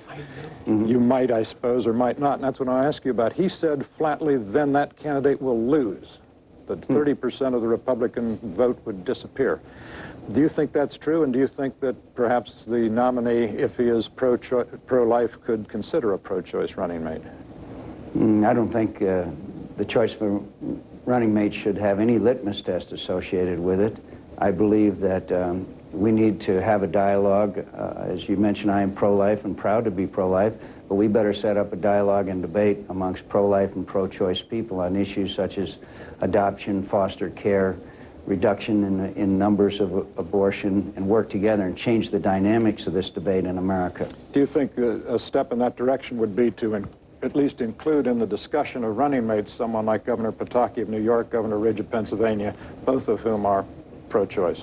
You might, I suppose, or might not, and that's what I ask you about. He said flatly, then that candidate will lose. That 30% of the Republican vote would disappear. Do you think that's true, and do you think that perhaps the nominee, if he is pro-life, could consider a pro-choice running mate? I don't think the choice for running mate should have any litmus test associated with it. I believe that we need to have a dialogue. As you mentioned, I am pro-life and proud to be pro-life, but we better set up a dialogue and debate amongst pro-life and pro-choice people on issues such as adoption, foster care, reduction in numbers of abortion, and work together and change the dynamics of this debate in America. Do you think a step in that direction would be to at least include in the discussion of running mates someone like Governor Pataki of New York, Governor Ridge of Pennsylvania, both of whom are pro-choice?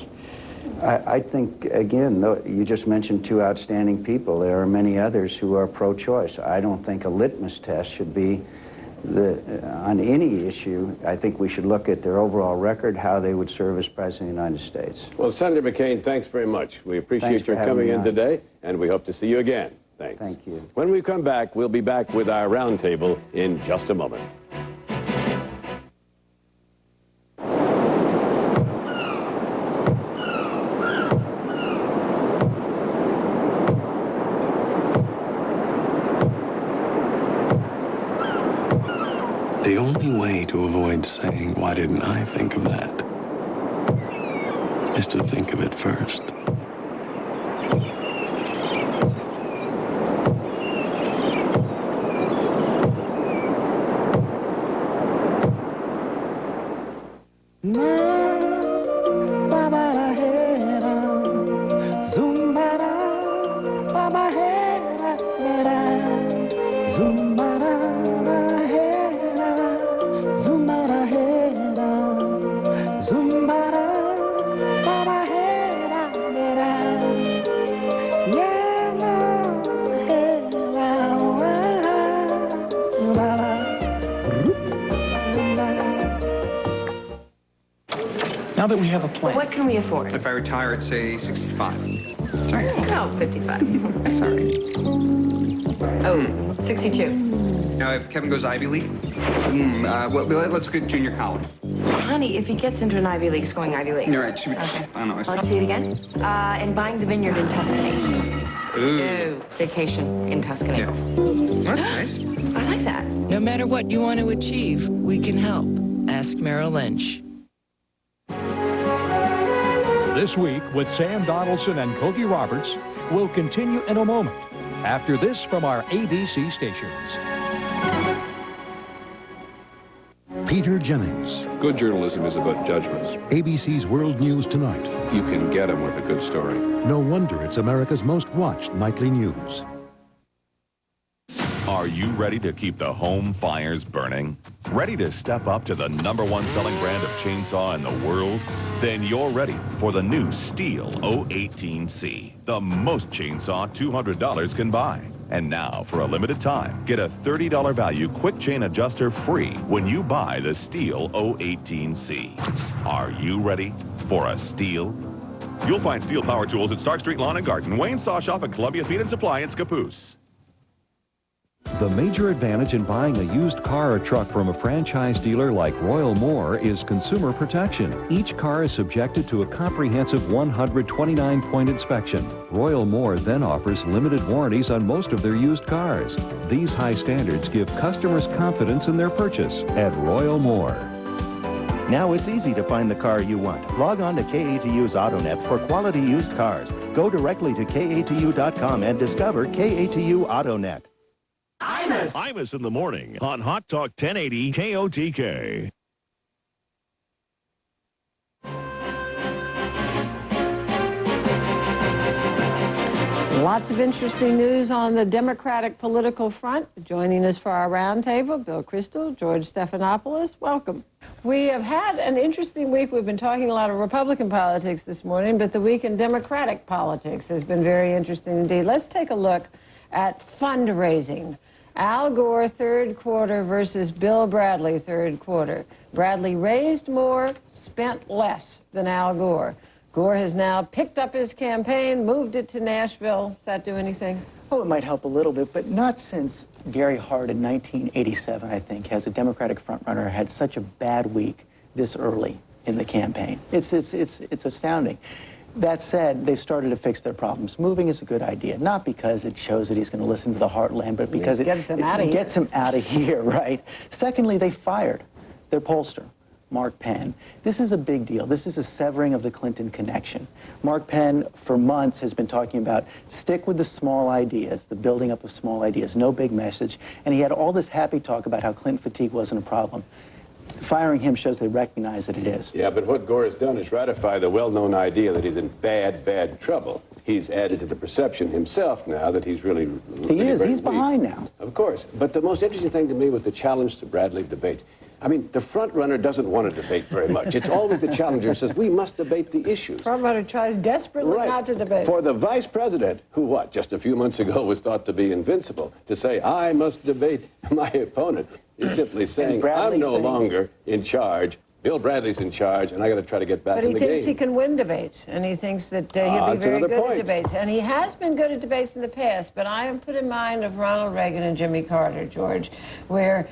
I think, again, you just mentioned two outstanding people. There are many others who are pro-choice. I don't think a litmus test should be on any issue. I think we should look at their overall record, how they would serve as President of the United States. Well, Senator McCain, thanks very much. We appreciate your coming in today, and we hope to see you again. Thanks. Thank you. When we come back, we'll be back with our roundtable in just a moment. The only way to avoid saying, "Why didn't I think of that?" is to think of it first. Now that we have a plan. What can we afford? If I retire at, say, 65. Sorry. No, 55. Sorry. Oh, 62. Now, if Kevin goes Ivy League, let's get junior college. Honey, if he gets into an Ivy League, it's going Ivy League. You're right. Okay. I don't know. Let's see it again. And buying the vineyard in Tuscany. Ooh. Vacation in Tuscany. Yeah. That's nice. I like that. No matter what you want to achieve, we can help. Ask Merrill Lynch. This week with Sam Donaldson and Cokie Roberts will continue in a moment after this from our ABC stations. Peter Jennings. Good journalism is about judgments. ABC's World News Tonight. You can get them with a good story. No wonder it's America's most watched nightly news. Are you ready to keep the home fires burning? Ready to step up to the #1 selling brand of chainsaw in the world? Then you're ready for the new Stihl 018C, the most chainsaw $200 can buy. And now, for a limited time, get a $30 value quick chain adjuster free when you buy the Stihl 018C. Are you ready for a Stihl? You'll find Stihl power tools at Stark Street Lawn and Garden, Wayne Saw Shop, and Columbia Feed and Supply in Scappoose. The major advantage in buying a used car or truck from a franchise dealer like Royal Moore is consumer protection. Each car is subjected to a comprehensive 129-point inspection. Royal Moore then offers limited warranties on most of their used cars. These high standards give customers confidence in their purchase at Royal Moore. Now it's easy to find the car you want. Log on to KATU's AutoNet for quality used cars. Go directly to KATU.com and discover KATU AutoNet. Imus in the morning on Hot Talk 1080 KOTK. Lots of interesting news on the Democratic political front. Joining us for our roundtable, Bill Kristol, George Stephanopoulos. Welcome. We have had an interesting week. We've been talking a lot of Republican politics this morning, but the week in Democratic politics has been very interesting indeed. Let's take a look at fundraising. Al Gore third quarter versus Bill Bradley third quarter. Bradley raised more, spent less than Al Gore. Gore has now picked up his campaign, moved it to Nashville. Does that do anything? Oh, it might help a little bit, but not since Gary Hart in 1987, I think, has a Democratic frontrunner had such a bad week this early in the campaign. It's astounding. That said, they've started to fix their problems. Moving is a good idea, not because it shows that he's going to listen to the heartland, but because it gets him out of here, right? Secondly, they fired their pollster, Mark Penn. This is a big deal. This is a severing of the Clinton connection. Mark Penn, for months, has been talking about stick with the small ideas, the building up of small ideas, no big message. And he had all this happy talk about how Clinton fatigue wasn't a problem. firing him shows they recognize that it is. Yeah, but what Gore has done is ratify the well-known idea that he's in bad, bad trouble. He's added to the perception himself now that he's really... He is. He's behind now. Of course. But the most interesting thing to me was the challenge to Bradley debate. I mean, the front runner doesn't want to debate very much. It's always the challenger who says, we must debate the issues. Front runner tries desperately not to debate. For the vice president, who, just a few months ago was thought to be invincible, to say, I must debate my opponent, is simply saying, I'm no longer in charge. Bill Bradley's in charge, and I got to try to get back in the game. But he thinks he can win debates, and he thinks that he'll be very good at debates. And he has been good at debates in the past, but I am put in mind of Ronald Reagan and Jimmy Carter, George, where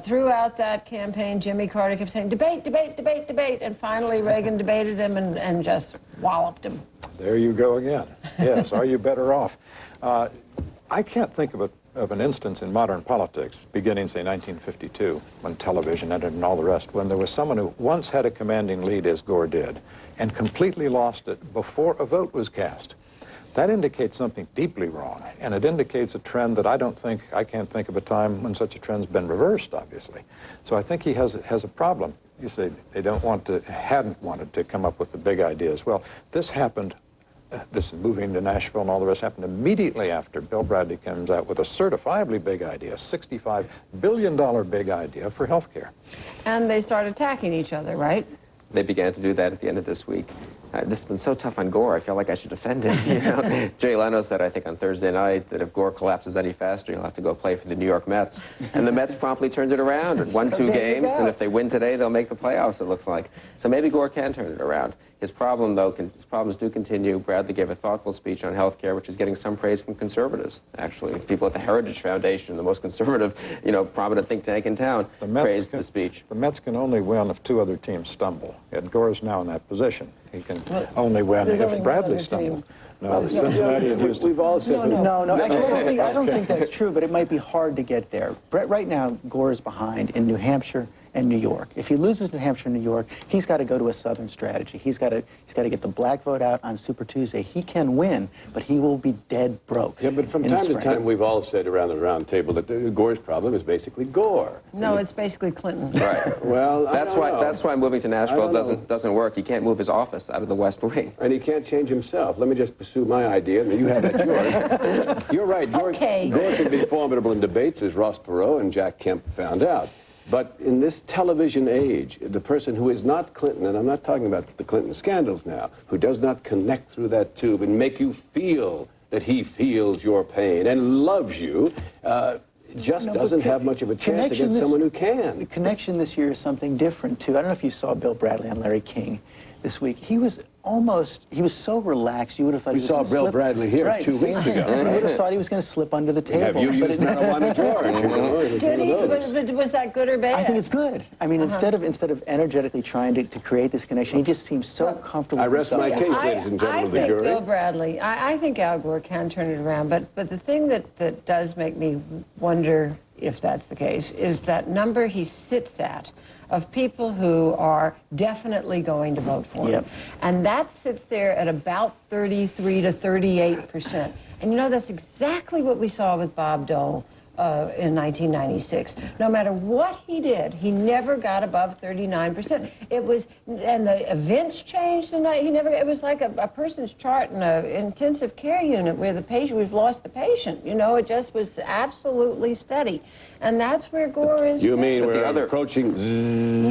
throughout that campaign, Jimmy Carter kept saying, debate, debate, debate, debate, and finally Reagan debated him and just walloped him. There you go again. Yes, are you better off? I can't think of an instance in modern politics, beginning, say, 1952, when television entered and all the rest, when there was someone who once had a commanding lead, as Gore did, and completely lost it before a vote was cast. That indicates something deeply wrong, and it indicates a trend that I can't think of a time when such a trend's been reversed, obviously. So I think he has a problem. You say they hadn't wanted to come up with the big ideas. Well, this happened. This moving to Nashville and all the rest happened immediately after Bill Bradley comes out with a certifiably big idea, a $65 billion big idea for health care. And they start attacking each other, right? They began to do that at the end of this week. This has been so tough on Gore, I feel like I should defend him. You know? Jay Leno said, I think on Thursday night, that if Gore collapses any faster, he'll have to go play for the New York Mets. And the Mets promptly turned it around and won 2 games, and if they win today, they'll make the playoffs, it looks like. So maybe Gore can turn it around. His problem, though, his problems do continue. Bradley gave a thoughtful speech on health care, which is getting some praise from conservatives, actually. People at the Heritage Foundation, the most conservative, prominent think tank in town, praised the speech. The Mets can only win if 2 other teams stumble. And Gore's now in that position. He can only win if Bradley stumbles. No, Cincinnati and Houston. We've all said no. Actually, I don't think that's true, but it might be hard to get there. Right now, Gore is behind in New Hampshire and New York. If he loses New Hampshire and New York, he's got to go to a Southern strategy. He's got to get the black vote out on Super Tuesday. He can win, but he will be dead broke. Yeah, but from time to time, we've all said around the round table that Gore's problem is basically Gore. No, it's basically Clinton. Right. Well, that's why moving to Nashville doesn't work. He can't move his office out of the West Wing. And he can't change himself. Let me just pursue my idea, and you have that yours. You're right. Gore can be formidable in debates, as Ross Perot and Jack Kemp found out. But in this television age, the person who is not Clinton, and I'm not talking about the Clinton scandals now, who does not connect through that tube and make you feel that he feels your pain and loves you, doesn't have much of a chance against someone who can. The connection this year is something different, too. I don't know if you saw Bill Bradley on Larry King this week. He was so relaxed, you would have thought he was going to slip. We saw Bill Bradley here 2 weeks ago. You would have thought he was going to slip under the table. Have you used marijuana, George? Did he? But was that good or bad? I think it's good. I mean, instead of energetically trying to create this connection, he just seems so comfortable. I rest my case, ladies and gentlemen of the jury. Bill Bradley, I think Al Gore can turn it around, but the thing that does make me wonder if that's the case is that number he sits at of people who are definitely going to vote for him. And that sits there at about 33 to 38%. And that's exactly what we saw with Bob Dole in 1996. No matter what he did, he never got above 39%. And the events changed, and it was like a person's chart in an intensive care unit where we've lost the patient. It just was absolutely steady. And that's where Gore is. You mean we're approaching?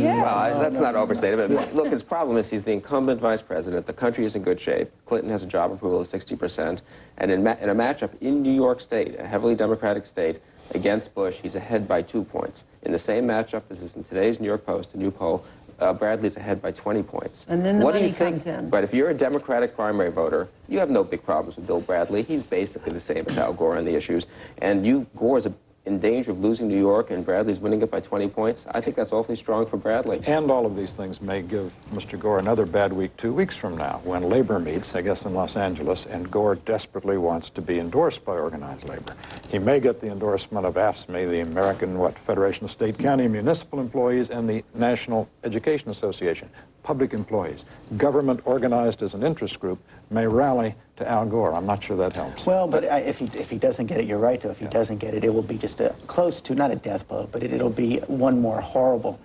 Yeah. Well, that's not overstated. But look, his problem is he's the incumbent vice president. The country is in good shape. Clinton has a job approval of 60%. And in a matchup in New York State, a heavily Democratic state, against Bush, he's ahead by 2 points. In the same matchup, this is in today's New York Post, a new poll, Bradley's ahead by 20 points. And then the money comes in. But if you're a Democratic primary voter, you have no big problems with Bill Bradley. He's basically the same as Al Gore on the issues. And Gore's in danger of losing New York, and Bradley's winning it by 20 points. I think that's awfully strong for Bradley. And all of these things may give Mr. Gore another bad week 2 weeks from now, when labor meets, I guess, in Los Angeles, and Gore desperately wants to be endorsed by organized labor. He may get the endorsement of AFSCME, the American, Federation of State, County, Municipal Employees, and the National Education Association. Public employees. Government organized as an interest group may rally to Al Gore. I'm not sure that helps. Well, but if he doesn't get it, you're right, though. If he doesn't get it, it will be just close to, not a death blow, but it'll be one more horrible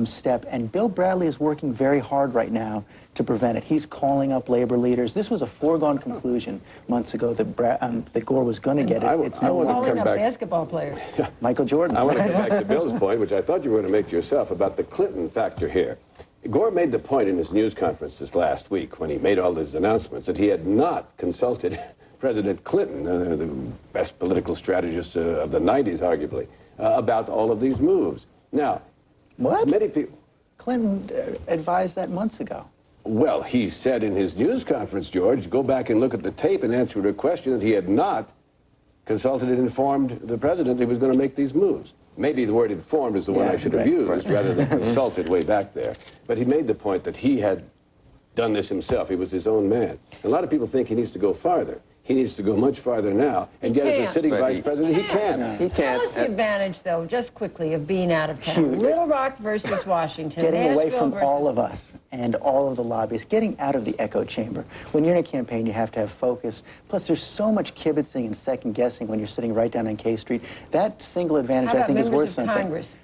step, and Bill Bradley is working very hard right now to prevent it. He's calling up labor leaders. This was a foregone conclusion months ago that Gore was going to get it. It's no longer calling up basketball players. Michael Jordan. I want to come back to Bill's point, which I thought you were going to make yourself, about the Clinton factor here. Gore made the point in his news conference this last week when he made all his announcements that he had not consulted President Clinton, the best political strategist of the 90s, arguably, about all of these moves. Now, what? Many people... Clinton advised that months ago. Well, he said in his news conference, George, go back and look at the tape and answer a question that he had not consulted and informed the president he was going to make these moves. Maybe the word informed is the one I should have used rather than consulted way back there. But he made the point that he had done this himself. He was his own man. A lot of people think he needs to go farther. He needs to go much farther now. And yet, as a sitting vice president, he can't. He can't. Tell us the advantage, though, just quickly, of being out of town. Little Rock versus Washington. Getting away from all of us and all of the lobbyists. Getting out of the echo chamber. When you're in a campaign, you have to have focus. Plus, there's so much kibitzing and second-guessing when you're sitting right down on K Street. That single advantage, I think, is worth something. Congress?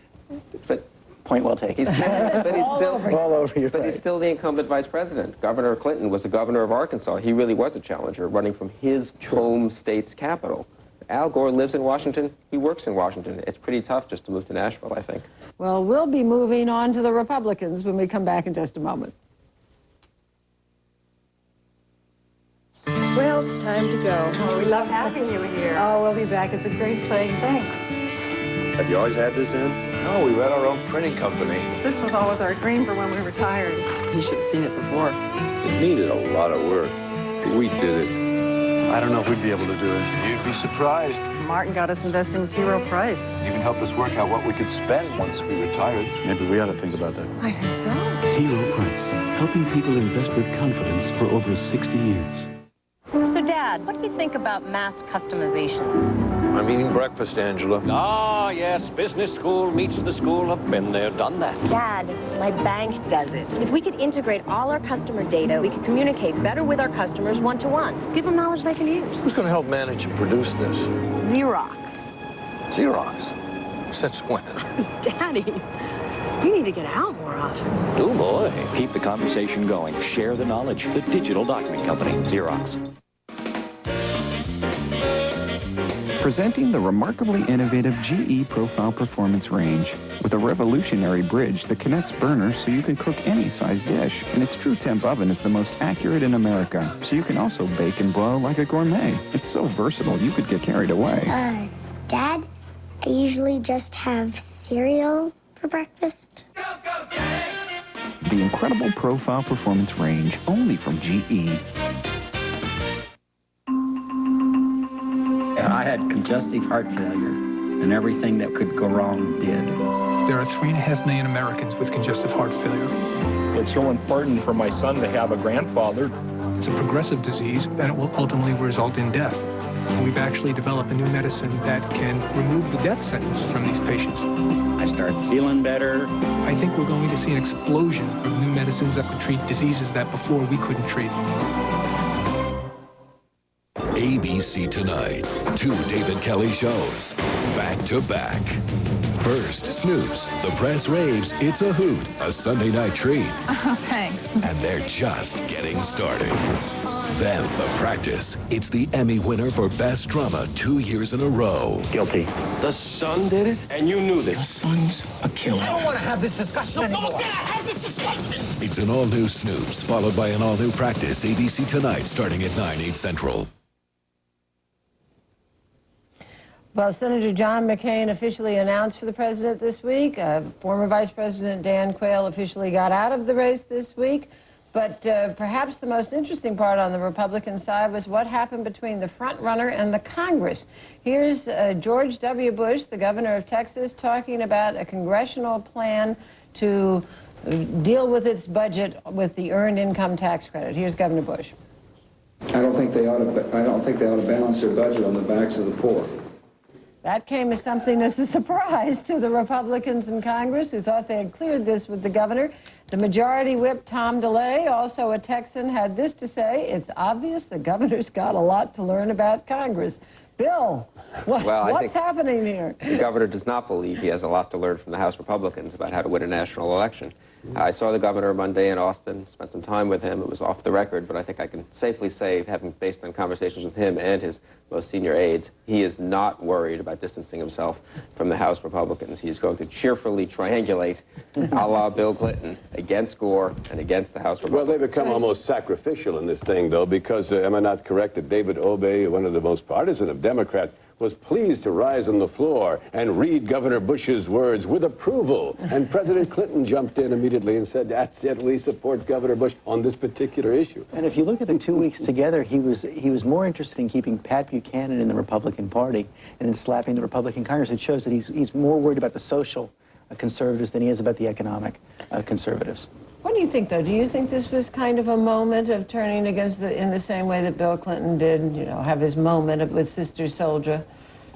But point well taken. He's still all over your But face. he's still the incumbent vice president. Governor Clinton was the governor of Arkansas. He really was a challenger, running from his home state's capital. Al Gore lives in Washington. He works in Washington. It's pretty tough just to move to Nashville, I think. Well, we'll be moving on to the Republicans when we come back in just a moment. Well, it's time to go. Oh, we love having you here. Oh, we'll be back. It's a great place. Thanks. Have you always had this in? No, we ran our own printing company. This was always our dream for when we retired. You should have seen it before. It needed a lot of work, but we did it. I don't know if we'd be able to do it. You'd be surprised. Martin got us investing with T. Rowe Price. Even helped us work out what we could spend once we retired. Maybe we ought to think about that. I think so. T. Rowe Price, helping people invest with confidence for over 60 years. So, Dad, what do you think about mass customization? I'm eating breakfast, Angela. Ah, yes, business school meets the school of been there, done that. Dad, my bank does it. If we could integrate all our customer data, we could communicate better with our customers one-to-one. Give them knowledge they can use. Who's going to help manage and produce this? Xerox. Xerox? Since when? Daddy, you need to get out more often. Oh, boy. Keep the conversation going. Share the knowledge. The Digital Document Company, Xerox. Presenting the remarkably innovative GE Profile Performance range with a revolutionary bridge that connects burners so you can cook any size dish. And its true temp oven is the most accurate in America, so you can also bake and broil like a gourmet. It's so versatile, you could get carried away. Dad, I usually just have cereal for breakfast. The incredible Profile Performance range, only from GE. I had congestive heart failure, and everything that could go wrong did. There are 3.5 million Americans with congestive heart failure. It's so important for my son to have a grandfather. It's a progressive disease, and it will ultimately result in death. We've actually developed a new medicine that can remove the death sentence from these patients. I started feeling better. I think we're going to see an explosion of new medicines that could treat diseases that before we couldn't treat. ABC Tonight. 2 David Kelly shows. Back to back. First, Snoops. The press raves it's a hoot. A Sunday night treat. Oh, thanks. And they're just getting started. Then The Practice. It's the Emmy winner for Best Drama 2 years in a row. Guilty. The son did it, and you knew this. Your son's a killer. I don't want to have this discussion anymore. It's an all-new Snoops, followed by an all-new Practice. ABC Tonight, starting at 9/8 Central. Well, Senator John McCain officially announced for the president this week. Former Vice President Dan Quayle officially got out of the race this week. But perhaps the most interesting part on the Republican side was what happened between the front runner and the Congress. Here's George W. Bush, the governor of Texas, talking about a congressional plan to deal with its budget with the earned income tax credit. Here's Governor Bush. I don't think they ought to balance their budget on the backs of the poor. That came as something as a surprise to the Republicans in Congress who thought they had cleared this with the governor. The majority whip, Tom DeLay, also a Texan, had this to say: it's obvious the governor's got a lot to learn about Congress. Bill, what's happening here? The governor does not believe he has a lot to learn from the House Republicans about how to win a national election. I saw the governor Monday in Austin, spent some time with him. It was off the record, but I think I can safely say, having based on conversations with him and his most senior aides, he is not worried about distancing himself from the House Republicans. He's going to cheerfully triangulate, a la Bill Clinton, against Gore and against the House Republicans. Well, they become almost sacrificial in this thing, though, because, am I not correct, that David Obey, one of the most partisan of Democrats, was pleased to rise on the floor and read Governor Bush's words with approval. And President Clinton jumped in immediately and said, that's it, we support Governor Bush on this particular issue. And if you look at the 2 weeks together, he was more interested in keeping Pat Buchanan in the Republican Party and in slapping the Republican Congress. It shows that he's more worried about the social conservatives than he is about the economic conservatives. What do you think, though? Do you think this was kind of a moment of turning against in the same way that Bill Clinton did, you know, have his moment with Sister Souljah?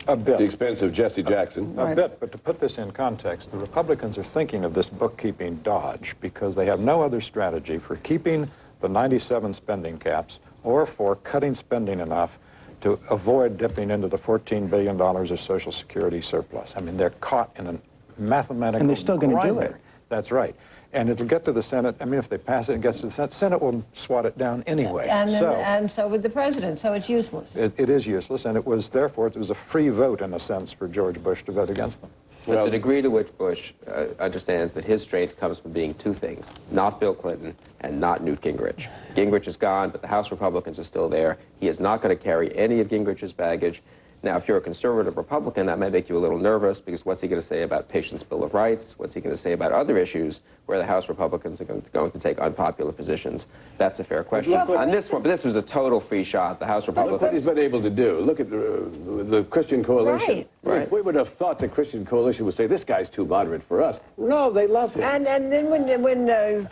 A bit. At the expense of Jesse Jackson. A bit, but to put this in context, the Republicans are thinking of this bookkeeping dodge because they have no other strategy for keeping the 97 spending caps or for cutting spending enough to avoid dipping into the $14 billion of Social Security surplus. I mean, they're caught in a mathematical And they're still going to do it. That's right. And it'll get to the Senate. I mean, if they pass it, it gets to the Senate. Senate will swat it down anyway. And so would the president, so it's useless. It is useless, and it was, therefore, it was a free vote, in a sense, for George Bush to vote against them. But the degree to which Bush understands that his strength comes from being two things, not Bill Clinton and not Newt Gingrich. Gingrich is gone, but the House Republicans are still there. He is not going to carry any of Gingrich's baggage. Now, if you're a conservative Republican, that may make you a little nervous, because what's he going to say about Patients' Bill of Rights? What's he going to say about other issues where the House Republicans are going to take unpopular positions? That's a fair question. On this one, but this was a total free shot. The House Republicans... Look what he's been able to do. Look at the Christian Coalition. Right. We would have thought the Christian Coalition would say, this guy's too moderate for us. No, they love him. And then when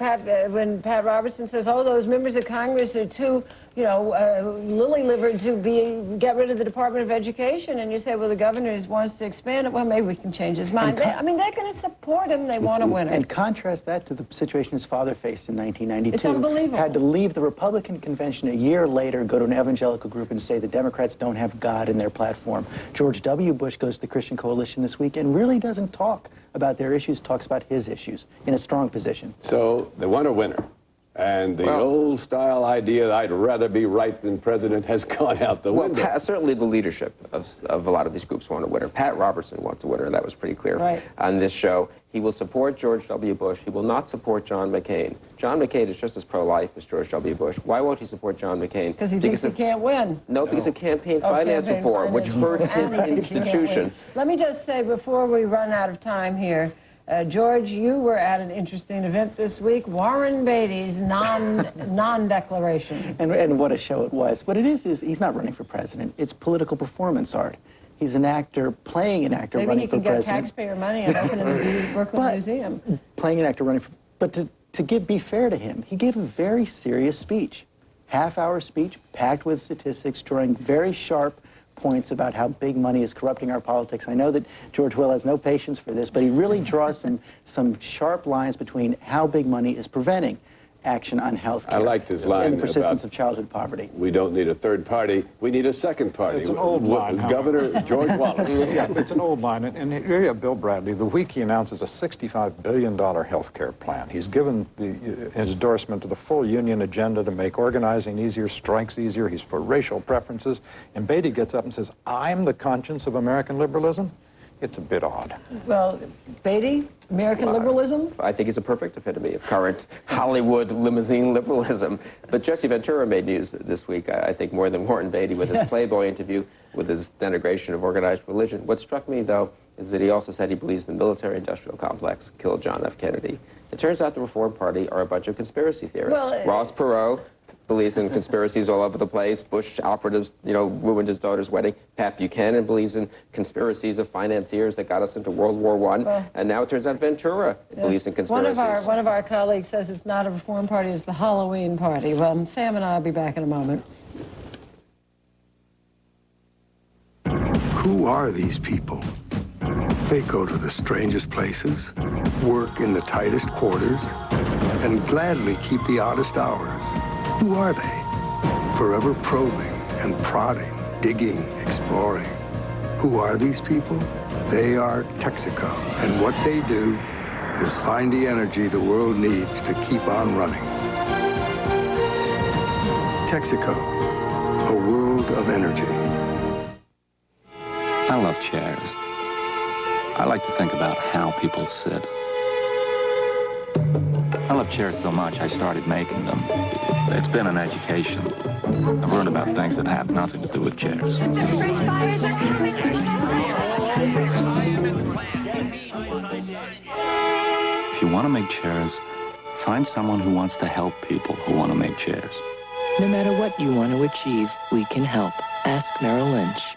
Pat Robertson says, oh, those members of Congress are too, you know, lily-livered to get rid of the Department of Education, and you say, well, the governor wants to expand it, well, maybe we can change his mind. I mean, they're going to support him. They want to win him. And contrast that to the situation his father faced in 1992. It's unbelievable. Had to leave the Republican convention a year later, go to an evangelical group and say the Democrats don't have God in their platform. George W. Bush goes to the Christian Coalition this week and really doesn't talk about their issues, talks about his issues in a strong position. So they want a winner. And the old-style idea that I'd rather be right than president has gone out the window. Certainly the leadership of a lot of these groups want a winner. Pat Robertson wants a winner, and that was pretty clear on this show. He will support George W. Bush. He will not support John McCain. John McCain is just as pro-life as George W. Bush. Why won't he support John McCain? Because he thinks he can't win. No, because of campaign finance reform, which hurts his institution. Let me just say, before we run out of time here, George, you were at an interesting event this week, Warren Beatty's non-declaration. And what a show it was. What it is he's not running for president. It's political performance art. He's an actor, playing an actor, running for president. Maybe he can get taxpayer money and open the Brooklyn Museum. Playing an actor, running for... But to be fair to him, he gave a very serious speech. Half-hour speech, packed with statistics, drawing very sharp points about how big money is corrupting our politics. I know that George Will has no patience for this, but he really draws some sharp lines between how big money is preventing action on health care. I liked his line and the persistence of childhood poverty. We don't need a third party. We need a second party. It's an old line. Governor George Wallace. Yeah, it's an old line. And here you have Bill Bradley. The week he announces a $65 billion health care plan. He's given his endorsement to the full union agenda to make organizing easier, strikes easier. He's for racial preferences. And Beatty gets up and says, I'm the conscience of American liberalism. It's a bit odd. Well, Beatty, American liberalism? I think he's a perfect epitome of current Hollywood limousine liberalism. But Jesse Ventura made news this week, I think, more than Warren Beatty with his Playboy interview, with his denigration of organized religion. What struck me, though, is that he also said he believes the military-industrial complex killed John F. Kennedy. It turns out the Reform Party are a bunch of conspiracy theorists. Well, Ross Perot believes in conspiracies all over the place. Bush operatives, ruined his daughter's wedding. Pat Buchanan believes in conspiracies of financiers that got us into World War I. And now it turns out Ventura believes in conspiracies. One of our colleagues says it's not a Reform Party, it's the Halloween Party. Well, Sam and I will be back in a moment. Who are these people? They go to the strangest places, work in the tightest quarters, and gladly keep the oddest hours. Who are they? Forever probing and prodding digging, exploring. Who are these people? They are Texaco, and what they do is find the energy the world needs to keep on running. Texaco, a world of energy. I love chairs. I like to think about how people sit. I love chairs so much I started making them. It's been an education. I've learned about things that have nothing to do with chairs. If you want to make chairs, find someone who wants to help people who want to make chairs. No matter what you want to achieve, we can help. Ask Merrill Lynch.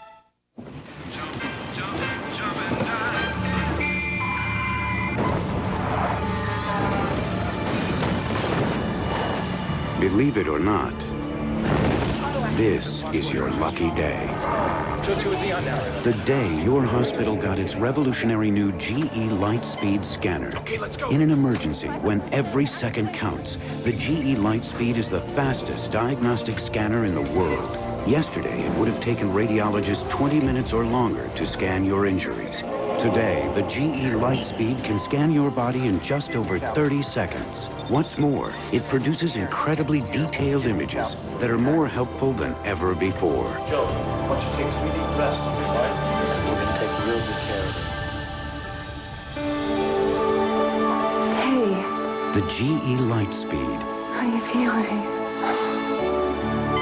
Believe it or not, this is your lucky day. The day your hospital got its revolutionary new GE Lightspeed scanner. In an emergency, when every second counts, the GE Lightspeed is the fastest diagnostic scanner in the world. Yesterday, it would have taken radiologists 20 minutes or longer to scan your injuries. Today, the GE Lightspeed can scan your body in just over 30 seconds. What's more, it produces incredibly detailed images that are more helpful than ever before. Joe, why don't you take 3 deep breaths, right? We're going to take real good care of it. The GE Lightspeed. How are you feeling?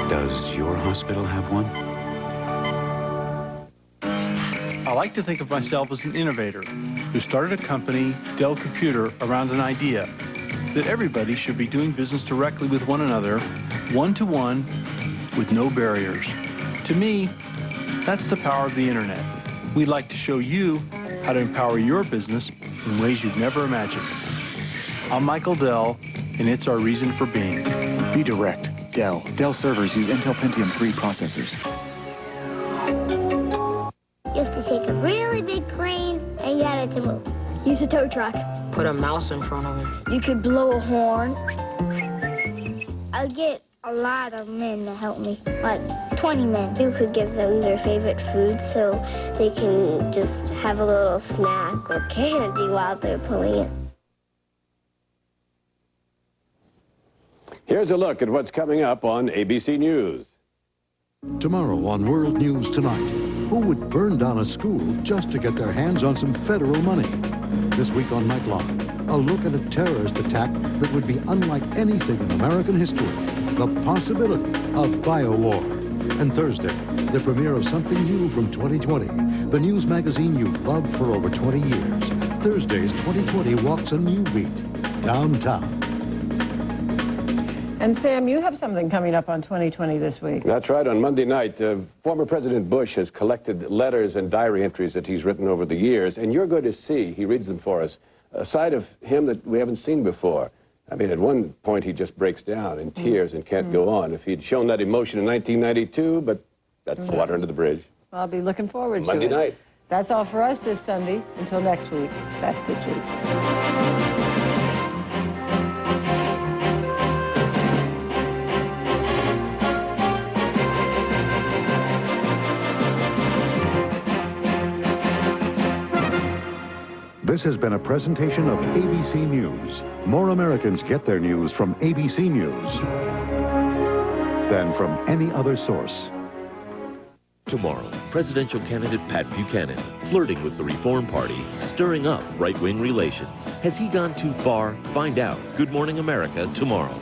Does your hospital have one? I like to think of myself as an innovator who started a company, Dell Computer, around an idea that everybody should be doing business directly with one another, one-to-one, with no barriers. To me, that's the power of the internet. We'd like to show you how to empower your business in ways you've never imagined. I'm Michael Dell, and it's our reason for being. Be direct. Dell. Dell servers use Intel Pentium 3 processors. You have to take a really big crane and get it to move. Use a tow truck. Put a mouse in front of it. You could blow a horn. I'll get a lot of men to help me, like 20 men. You could give them their favorite food so they can just have a little snack or candy while they're pulling it. Here's a look at what's coming up on ABC News. Tomorrow on World News Tonight, who would burn down a school just to get their hands on some federal money? This week on Nightline, a look at a terrorist attack that would be unlike anything in American history, the possibility of biowar. And Thursday, the premiere of something new from 2020, the news magazine you've loved for over 20 years. Thursday's 2020 walks a new beat, downtown. And Sam, you have something coming up on 2020 this week. That's right. On Monday night, former President Bush has collected letters and diary entries that he's written over the years, and you're going to see, he reads them for us, a side of him that we haven't seen before. I mean, at one point, he just breaks down in tears and can't go on. If he'd shown that emotion in 1992, but that's water under the bridge. Well, I'll be looking forward to it. Monday night. That's all for us this Sunday. Until next week, that's This Week. This has been a presentation of ABC News. More Americans get their news from ABC News than from any other source. Tomorrow, presidential candidate Pat Buchanan flirting with the Reform Party, stirring up right-wing relations. Has he gone too far? Find out. Good Morning America tomorrow.